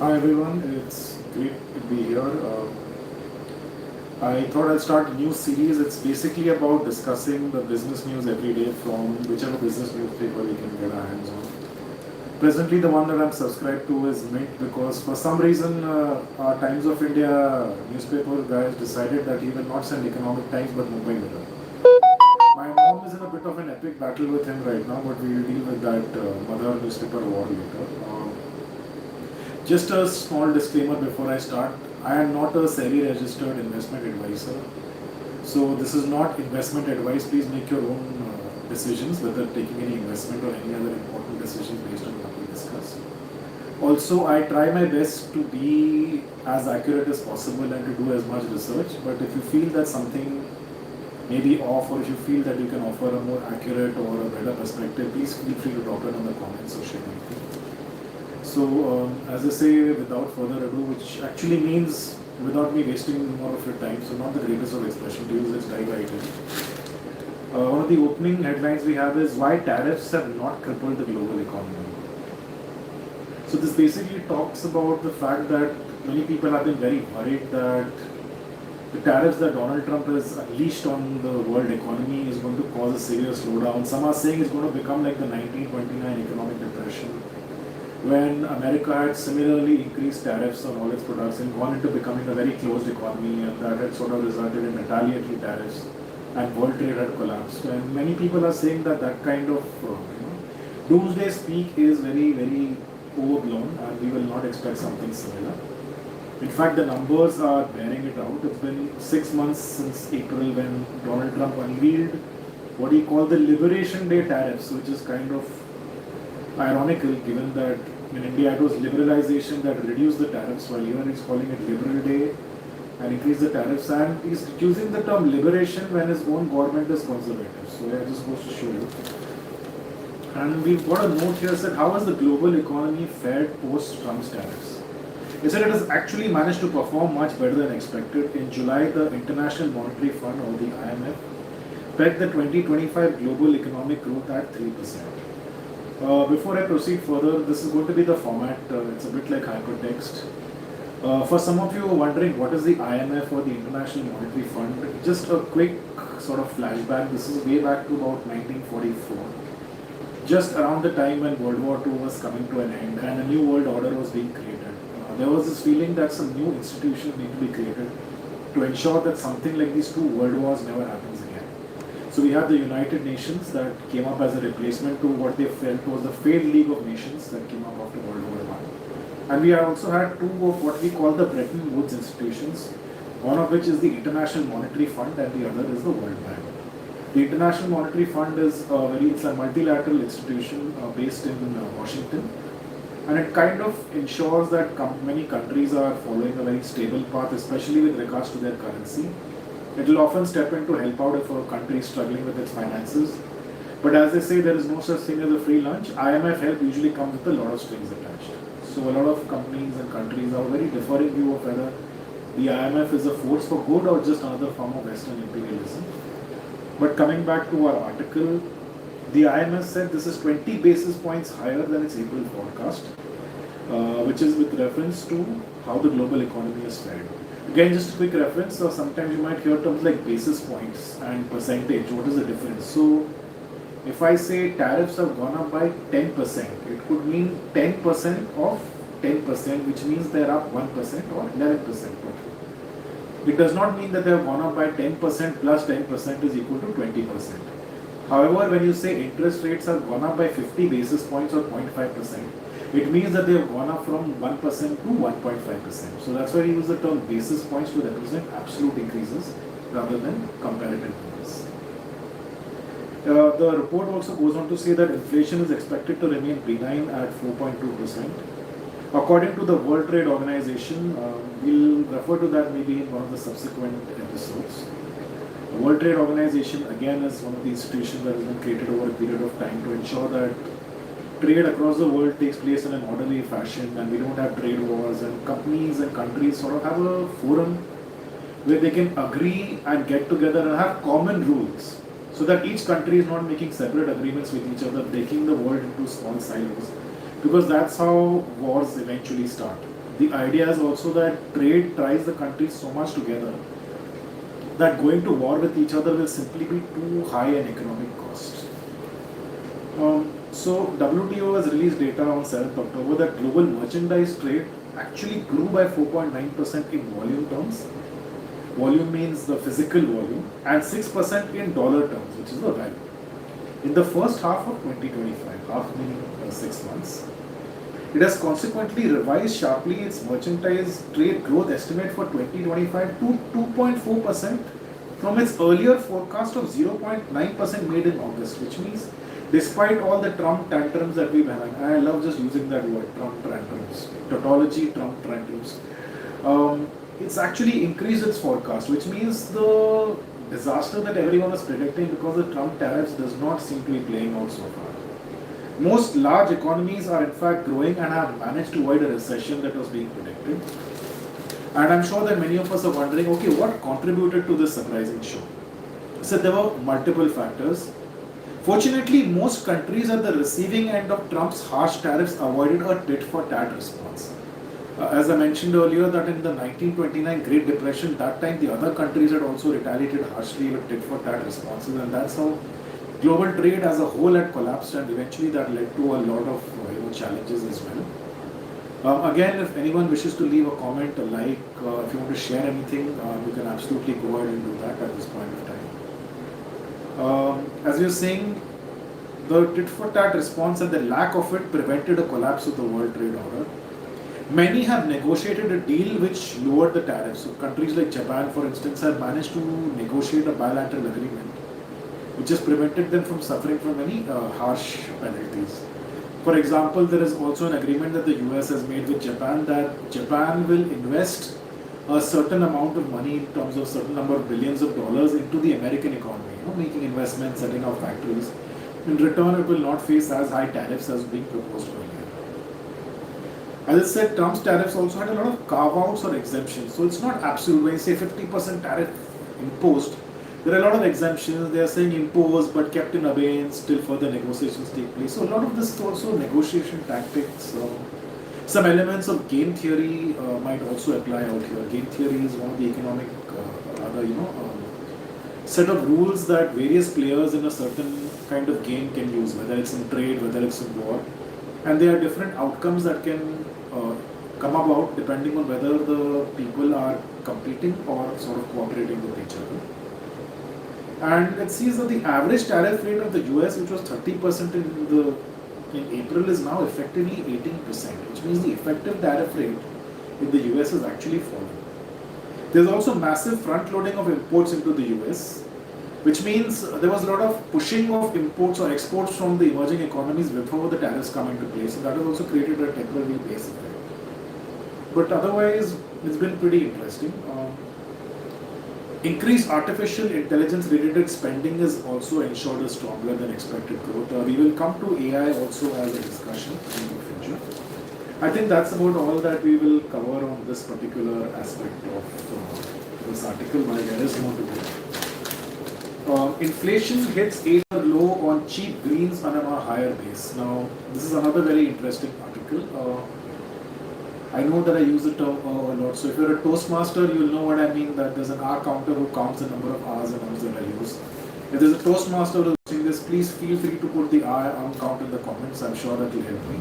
Hi everyone, it's great to be here. I thought I'd start a new series. It's basically about discussing the business news every day from whichever business newspaper we can get our hands on. Presently, the one that I'm subscribed to is Mint because for some reason our Times of India newspaper guys decided that he will not send Economic Times but Mumbai Mirror. My mom is in a bit of an epic battle with him right now, but we'll deal with that mother newspaper war later. Just a small disclaimer before I start. I am not a SEBI registered investment advisor. So this is not investment advice. Please make your own decisions whether taking any investment or any other important decisions based on what we discuss. Also, I try my best to be as accurate as possible and to do as much research. But if you feel that something may be off, or if you feel that you can offer a more accurate or a better perspective, please feel free to drop it in the comments or share anything. So, as I say, without further ado, which actually means without me wasting more of your time, so not the greatest of expression to use, let's dive right in. One of the opening headlines we have is why tariffs have not crippled the global economy. So, this basically talks about the fact that many people have been very worried that the tariffs that Donald Trump has unleashed on the world economy is going to cause a serious slowdown. Some are saying it's going to become like the 1929 economic depression, when America had similarly increased tariffs on all its products and gone into becoming a very closed economy, and that had sort of resulted in retaliatory tariffs and world trade had collapsed. And many people are saying that that kind of doomsday speak is very, very overblown and we will not expect something similar. In fact, the numbers are bearing it out. It's been 6 months since April when Donald Trump unveiled what he called the Liberation Day tariffs, which is kind of ironical given that in India it was liberalization that reduced the tariffs, while here he's calling it Liberal Day and increased the tariffs, and he's using the term liberation when his own government is conservative. So I just goes to show you. And we've got a note here that said, how has the global economy fared post Trump's tariffs? He said it has actually managed to perform much better than expected. In July, the International Monetary Fund, or the IMF, pegged the 2025 global economic growth at 3%. Before I proceed further, this is going to be the format. It's a bit like hypertext. For some of you wondering what is the IMF or the International Monetary Fund, just a quick sort of flashback. This is way back to about 1944. Just around the time when World War II was coming to an end and a new world order was being created. There was this feeling that some new institutions need to be created to ensure that something like these two world wars never happens again. So we have the United Nations that came up as a replacement to what they felt was the failed League of Nations that came up after World War I. And we also had two of what we call the Bretton Woods institutions, one of which is the International Monetary Fund and the other is the World Bank. The International Monetary Fund is it's a multilateral institution based in Washington, and it kind of ensures that many countries are following a very stable path, especially with regards to their currency. It will often step in to help out if a country is struggling with its finances. But as they say, there is no such thing as a free lunch. IMF help usually comes with a lot of strings attached. So a lot of companies and countries have a very differing view of whether the IMF is a force for good or just another form of Western imperialism. But coming back to our article, the IMF said this is 20 basis points higher than its April forecast, which is with reference to how the global economy is fared. Again, just a quick reference, sometimes you might hear terms like basis points and percentage. What is the difference? So, if I say tariffs have gone up by 10%, it could mean 10% of 10%, which means they're up 1% or 11%. It does not mean that they have gone up by 10% plus 10% is equal to 20%. However, when you say interest rates have gone up by 50 basis points or 0.5%, it means that they have gone up from 1% to 1.5%. So that's why we use the term basis points to represent absolute increases rather than comparative ones. The report also goes on to say that inflation is expected to remain benign at 4.2%. According to the World Trade Organization, we'll refer to that maybe in one of the subsequent episodes. The World Trade Organization again is one of the institutions that has been created over a period of time to ensure that trade across the world takes place in an orderly fashion and we don't have trade wars, and companies and countries sort of have a forum where they can agree and get together and have common rules so that each country is not making separate agreements with each other, breaking the world into small silos, because that's how wars eventually start. the idea is also that trade ties the countries so much together that going to war with each other will simply be too high an economic cost. So WTO has released data on 7th October that global merchandise trade actually grew by 4.9% in volume terms. Volume means the physical volume, and 6% in dollar terms, which is the value. In the first half of 2025, half meaning 6 months, it has consequently revised sharply its merchandise trade growth estimate for 2025 to 2.4% from its earlier forecast of 0.9% made in August, which means despite all the Trump tantrums that we've had, I love just using that word, Trump tantrums, tautology, Trump tantrums, it's actually increased its forecast, which means the disaster that everyone was predicting because of Trump tariffs does not seem to be playing out so far. Most large economies are in fact growing and have managed to avoid a recession that was being predicted. And I'm sure that many of us are wondering, okay, what contributed to this surprising show? So there were multiple factors. Fortunately, most countries at the receiving end of Trump's harsh tariffs avoided a tit-for-tat response. As I mentioned earlier, that in the 1929 Great Depression, that time the other countries had also retaliated harshly with tit-for-tat responses, and that's how global trade as a whole had collapsed, and eventually that led to a lot of challenges as well. Again, if anyone wishes to leave a comment, a like, if you want to share anything, you can absolutely go ahead and do that at this point of time. As you're saying, the tit-for-tat response and the lack of it prevented a collapse of the World Trade Order. Many have negotiated a deal which lowered the tariffs. So countries like Japan, for instance, have managed to negotiate a bilateral agreement which has prevented them from suffering from any harsh penalties. For example, there is also an agreement that the US has made with Japan that Japan will invest a certain amount of money in terms of certain number of billions of dollars into the American economy, making investments, setting up factories. In return, it will not face as high tariffs as being proposed earlier. As I said, Trump's tariffs also had a lot of carve-outs or exemptions. So it's not absolute. When you say 50% tariff imposed, there are a lot of exemptions. They are saying imposed but kept in abeyance till further negotiations take place. So a lot of this is also negotiation tactics. Some elements of game theory might also apply out here. Game theory is one of the economic set of rules that various players in a certain kind of game can use, whether it's in trade, whether it's in war. And there are different outcomes that can come about depending on whether the people are competing or sort of cooperating with each other. And it sees that the average tariff rate of the US, which was 30% in April, is now effectively 18%, which means the effective tariff rate in the US is actually falling. There's also massive front loading of imports into the US, which means there was a lot of pushing of imports or exports from the emerging economies before the tariffs come into place. So that has also created a temporary base effect. But otherwise, it's been pretty interesting. Increased artificial intelligence related spending is also ensured a stronger than expected growth. We will come to AI also as a discussion in the future. I think that's about all that we will cover on this particular aspect of this article, but there is more to it. Inflation hits 8-year low on cheap greens on a higher base. Now, this is another very interesting article. I know that I use the term a lot. So if you're a Toastmaster, you'll know what I mean, that there's an hour counter who counts the number of hours and hours that I use. If there's a Toastmaster who's watching this, please feel free to put the hour count in the comments. I'm sure that will help me.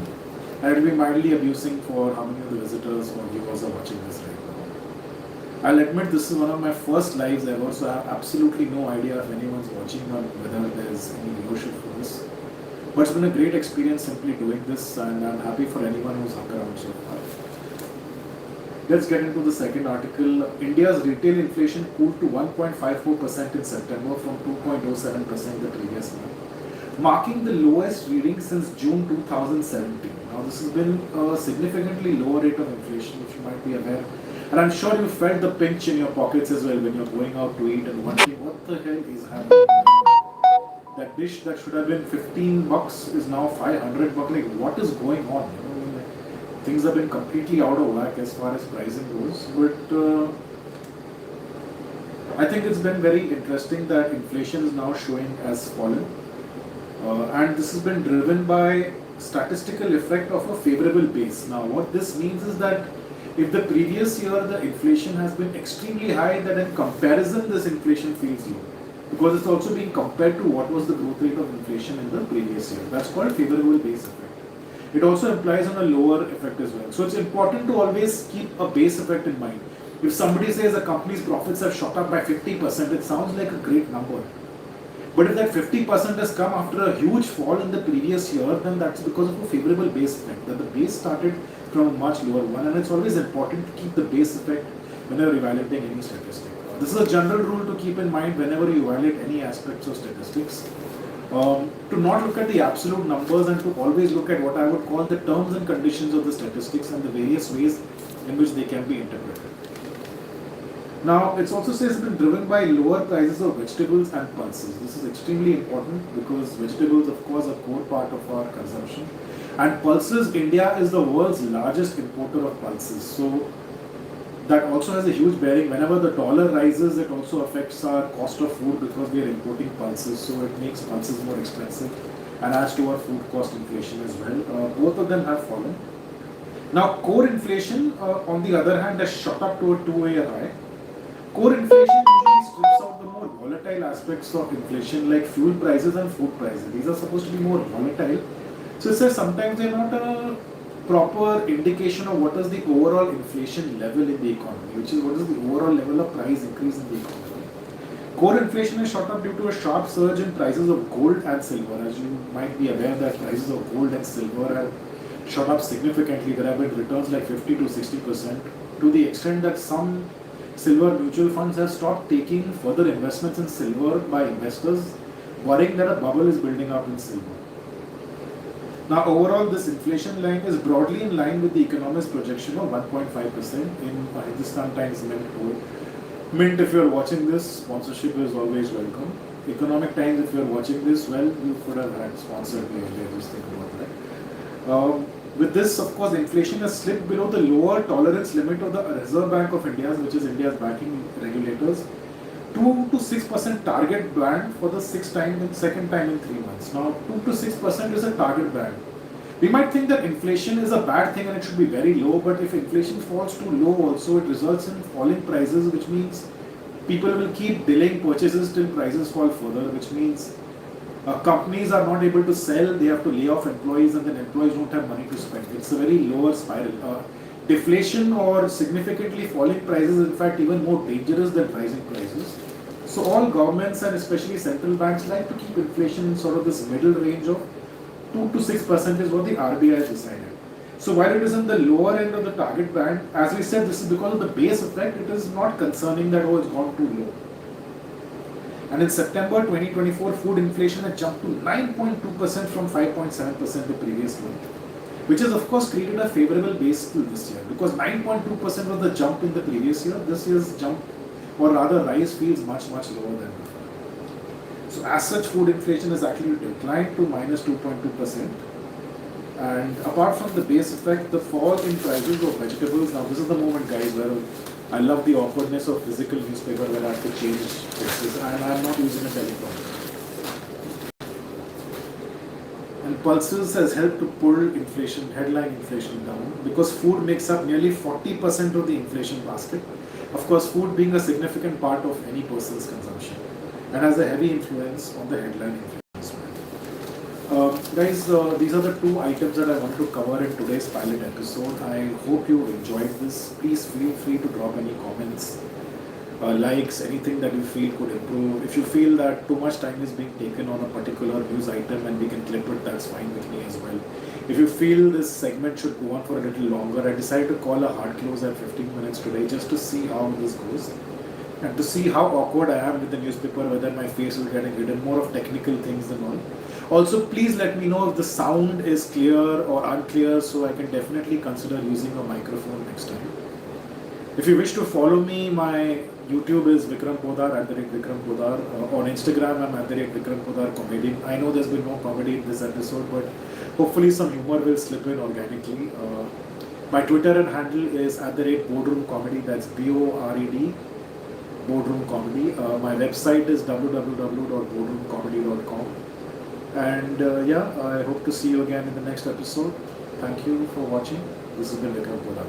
And it will be mildly abusing for how many of the visitors or viewers are watching this right now. I'll admit this is one of my first lives ever, so I have absolutely no idea if anyone's watching or whether there's any viewership for this. But it's been a great experience simply doing this, and I'm happy for anyone who's hung around so far. Let's get into the second article. India's retail inflation cooled to 1.54% in September from 2.07% the previous month, marking the lowest reading since June 2017. Now, this has been a significantly lower rate of inflation, which you might be aware. And I'm sure you felt the pinch in your pockets as well when you're going out to eat and wondering what the hell is happening. That dish that should have been $15 is now $500. Like, what is going on? Things have been completely out of whack as far as pricing goes, but I think it's been very interesting that inflation is now showing as fallen, and this has been driven by statistical effect of a favorable base. Now, what this means is that If the previous year the inflation has been extremely high, then in comparison this inflation feels low. Because it's also being compared to what was the growth rate of inflation in the previous year. That's called favorable base effect. It also implies on a lower effect as well. So it's important to always keep a base effect in mind. If somebody says a company's profits have shot up by 50%, it sounds like a great number. But if that 50% has come after a huge fall in the previous year, then that's because of a favorable base effect. That the base started from a much lower one, and it's always important to keep the base effect whenever evaluating any statistic. This is a general rule to keep in mind whenever you evaluate any aspects of statistics. To not look at the absolute numbers and to always look at what I would call the terms and conditions of the statistics and the various ways in which they can be interpreted. Now, it also says it's been driven by lower prices of vegetables and pulses. This is extremely important because vegetables, of course, are a core part of our consumption. And pulses, India is the world's largest importer of pulses. So, that also has a huge bearing. Whenever the dollar rises, it also affects our cost of food because we are importing pulses. So, it makes pulses more expensive and adds to our food cost inflation as well. Both of them have fallen. Now, core inflation, on the other hand, has shot up to a 2-year high. Core inflation usually strips out the more volatile aspects of inflation like fuel prices and food prices. These are supposed to be more volatile. So it says sometimes they're not a proper indication of what is the overall inflation level in the economy, which is what is the overall level of price increase in the economy. Core inflation is shot up due to a sharp surge in prices of gold and silver. As you might be aware that prices of gold and silver have shot up significantly. There have been returns like 50 to 60% to the extent that some silver mutual funds have stopped taking further investments in silver by investors, worrying that a bubble is building up in silver. Now, overall, this inflation line is broadly in line with the economist projection of 1.5% in Hindustan Times Mint poll. Mint, if you're watching this, sponsorship is always welcome. Economic Times, if you're watching this, well, you could have had sponsored me earlier, just think about that. With this, of course, inflation has slipped below the lower tolerance limit of the Reserve Bank of India, which is India's banking regulators, 2 to 6% target band for the second time in 3 months. Now, 2 to 6% is a target band. We might think that inflation is a bad thing and it should be very low, but if inflation falls too low also, it results in falling prices, which means people will keep delaying purchases till prices fall further, which means companies are not able to sell, they have to lay off employees and then employees don't have money to spend. It's a very lower spiral. Deflation or significantly falling prices is in fact even more dangerous than rising prices. So all governments and especially central banks like to keep inflation in sort of this middle range of 2 to 6% is what the RBI has decided. So while it is in the lower end of the target band, as we said, this is because of the base effect, it is not concerning that it's gone too low. And in September 2024, food inflation had jumped to 9.2% from 5.7% the previous month, which has of course created a favorable base till this year, because 9.2% was the jump in the previous year. This year's jump, or rather rise, feels much lower than before. So as such, food inflation has actually declined to minus 2.2%. And apart from the base effect, the fall in prices of vegetables, now this is the moment, guys, where I love the awkwardness of physical newspaper where I have to change texts and I am not using a teleprompter. And pulses has helped to pull inflation, headline inflation down, because food makes up nearly 40% of the inflation basket. Of course, food being a significant part of any person's consumption and has a heavy influence on the headline inflation as well. Guys, these are the 2 items that I wanted to cover in today's pilot episode. I hope you enjoyed this. Please feel free to drop any comments, likes, anything that you feel could improve. If you feel that too much time is being taken on a particular news item and we can clip it, that's fine with me as well. If you feel this segment should go on for a little longer, I decided to call a hard close at 15 minutes today just to see how this goes and to see how awkward I am with the newspaper, whether my face is getting hidden, more of technical things than all. Also, please let me know if the sound is clear or unclear, so I can definitely consider using a microphone next time. If you wish to follow me, my YouTube is Vikram Poddar, @Vikram Poddar. On Instagram, I'm @Vikram Poddar Comedian. I know there's been no comedy in this episode, but hopefully some humor will slip in organically. My Twitter handle is @Boardroom Comedy, that's BORED, Boardroom Comedy. My website is www.boardroomcomedy.com. And I hope to see you again in the next episode. Thank you for watching. This has been Vikram Poddar.